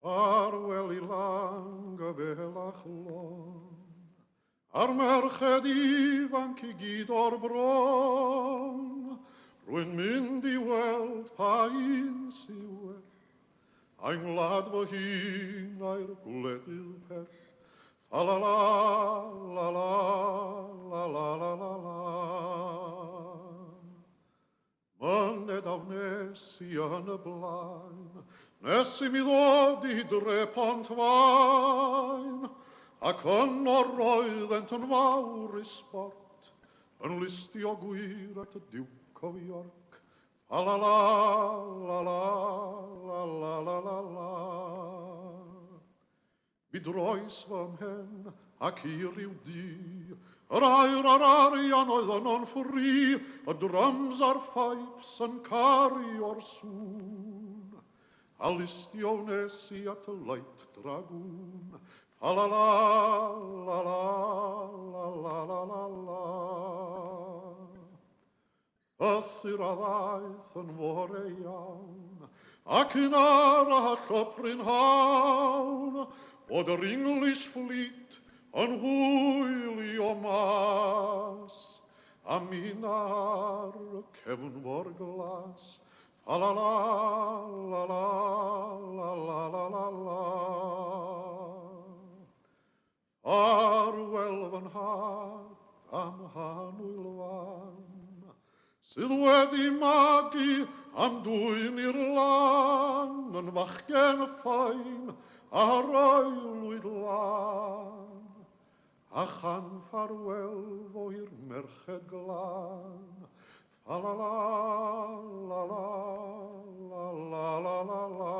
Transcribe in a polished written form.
Arwel I lang a belach lon, ar merched ifanc I gyd o'r bron, rwy'n mynd I weld pa un sy well, a'n ngwlad fy hun a'r gwledydd pell. Fa la la la la la la la la la. Myned aw nes I yn y blaen, nes I mi ddod I dre Pontfaen, ac yno roeddent yn fawr I sport, yn listio gwir at y Duke of York. Fa la la la la la la la la la. Mi droes fy mhen ac I ryw di, yr air a'r arian oedd yno'n ffri, y drums a'r ffaips yn cario'r sŵn. A listio wnes I at y light dragoon. Fa la la la la la la la la la. Ythyr a ddaeth yn fore iawn, ac un arall o prynhawn, bod yr English fleet yn hwyli o mas, a min ar y cefnfor glas. Fa la la la la la la la la la. Arwel fy nhad am hanwyl fan, sydd wedi magu am dwyn i'r lan, yn fachgen ffain a roelwyd lan, a chan ffarwel fo i'r merched glan. Fa la la la la la la la la la.